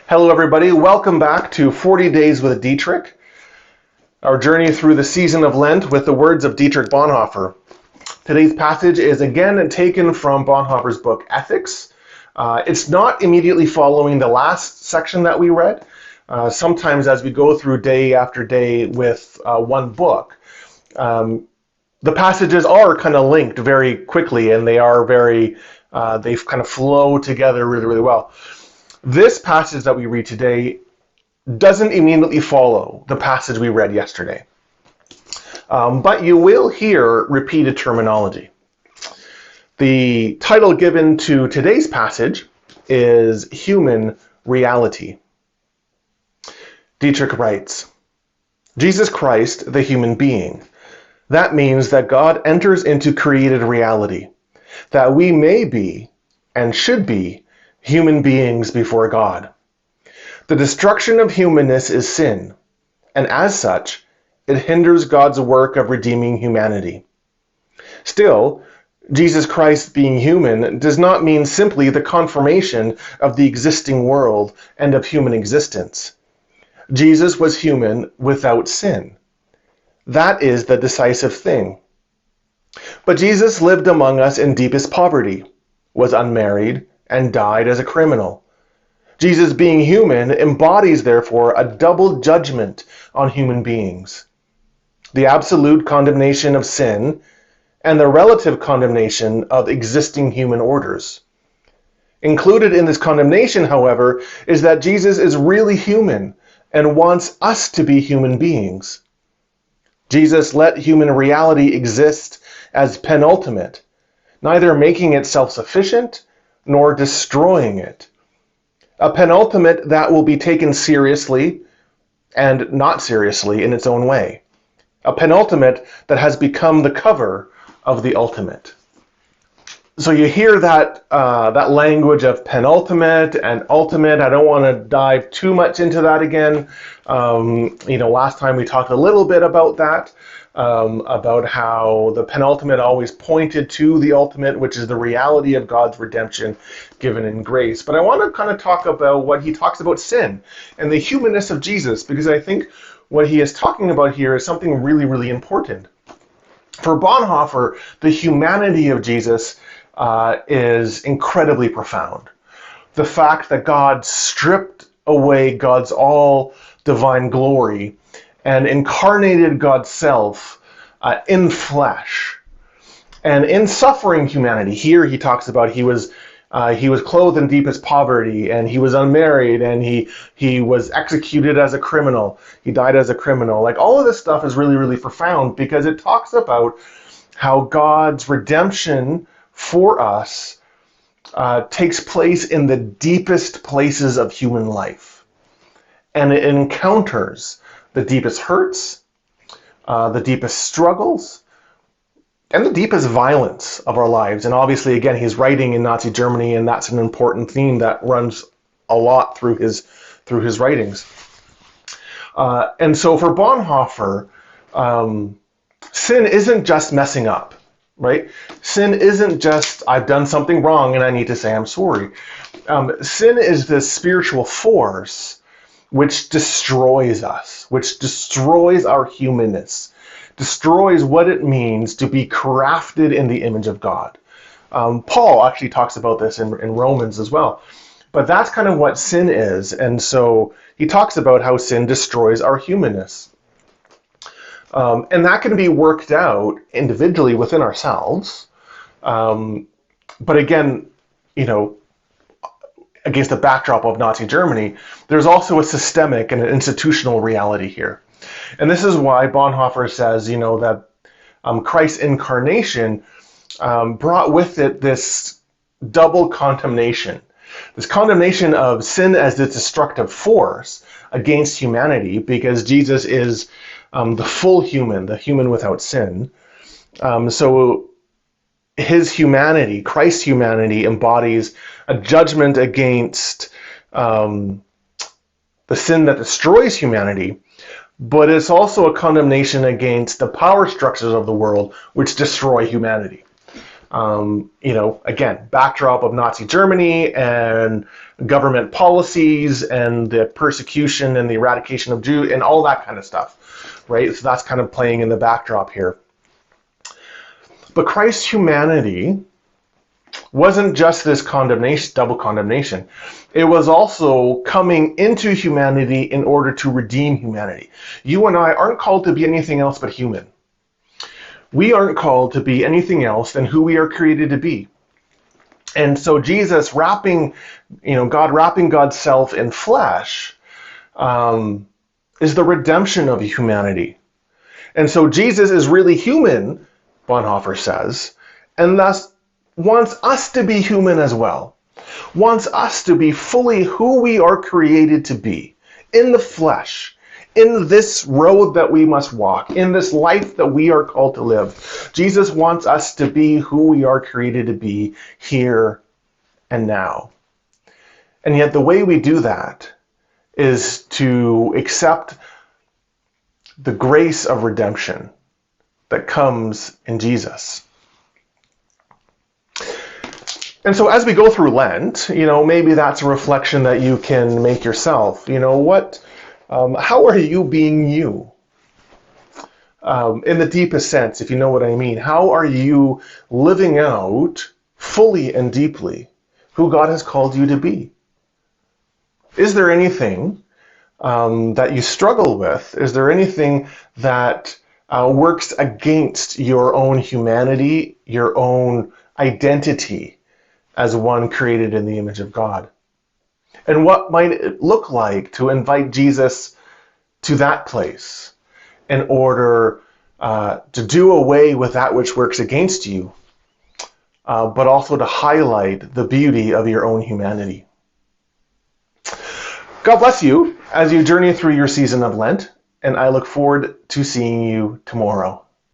Hello everybody, welcome back to 40 Days with Dietrich, our journey through the season of Lent with the words of Dietrich Bonhoeffer. Today's passage is again taken from Bonhoeffer's book, Ethics. It's not immediately following the last section that we read. Sometimes as we go through day after day with one book, the passages are kind of linked very quickly, and they are they kind of flow together really, really well. This passage that we read today doesn't immediately follow the passage we read yesterday. But you will hear repeated terminology. The title given to today's passage is Human Reality. Dietrich writes, Jesus Christ, the human being. That means that God enters into created reality, that we may be and should be human beings before God. The destruction of humanness is sin, and as such, it hinders God's work of redeeming humanity. Still, Jesus Christ being human does not mean simply the confirmation of the existing world and of human existence. Jesus was human without sin. That is the decisive thing. But Jesus lived among us in deepest poverty, was unmarried, and died as a criminal. Jesus, being human, embodies, therefore, a double judgment on human beings: the absolute condemnation of sin and the relative condemnation of existing human orders. Included in this condemnation, however, is that Jesus is really human and wants us to be human beings. Jesus let human reality exist as penultimate, neither making it self-sufficient nor destroying it. A penultimate that will be taken seriously and not seriously in its own way. A penultimate that has become the cover of the ultimate. So you hear that language of penultimate and ultimate. I don't want to dive too much into that again. Last time we talked a little bit about that, about how the penultimate always pointed to the ultimate, which is the reality of God's redemption given in grace. But I want to kind of talk about what he talks about sin and the humanness of Jesus, because I think what he is talking about here is something really, really important. For Bonhoeffer, the humanity of Jesus is incredibly profound. The fact that God stripped away God's all divine glory and incarnated God's self in flesh. And in suffering humanity, here he talks about he was clothed in deepest poverty, and he was unmarried, and he was executed as a criminal. He died as a criminal. Like, all of this stuff is really, really profound, because it talks about how God's redemption for us takes place in the deepest places of human life. And it encounters the deepest hurts, the deepest struggles, and the deepest violence of our lives. And obviously, again, he's writing in Nazi Germany, and that's an important theme that runs a lot through his writings. And so for Bonhoeffer, sin isn't just messing up, right? Sin isn't just, I've done something wrong and I need to say I'm sorry. Sin is this spiritual force which destroys us, which destroys our humanness, destroys what it means to be crafted in the image of God. Paul actually talks about this in Romans as well. But that's kind of what sin is. And so he talks about how sin destroys our humanness. And that can be worked out individually within ourselves. But again, against the backdrop of Nazi Germany, there's also a systemic and an institutional reality here. And this is why Bonhoeffer says, that Christ's incarnation brought with it this double condemnation. This condemnation of sin as the destructive force against humanity, because Jesus is the full human, the human without sin. So his humanity, Christ's humanity, embodies a judgment against the sin that destroys humanity, but it's also a condemnation against the power structures of the world which destroy humanity. Again, backdrop of Nazi Germany and government policies and the persecution and the eradication of Jews and all that kind of stuff, right? So that's kind of playing in the backdrop here. But Christ's humanity wasn't just this condemnation, double condemnation. It was also coming into humanity in order to redeem humanity. You and I aren't called to be anything else but human. We aren't called to be anything else than who we are created to be. And so Jesus God wrapping God's self in flesh is the redemption of humanity. And so Jesus is really human, Bonhoeffer says, and thus wants us to be human as well. Wants us to be fully who we are created to be, in the flesh, in this road that we must walk, in this life that we are called to live. Jesus wants us to be who we are created to be here and now. And yet the way we do that is to accept the grace of redemption that comes in Jesus. And so as we go through Lent, maybe that's a reflection that you can make yourself. How are you being you? In the deepest sense, if you know what I mean. How are you living out fully and deeply who God has called you to be? Is there anything that you struggle with? Is there anything that works against your own humanity, your own identity as one created in the image of God? And what might it look like to invite Jesus to that place in order to do away with that which works against you, but also to highlight the beauty of your own humanity? God bless you as you journey through your season of Lent, and I look forward to seeing you tomorrow.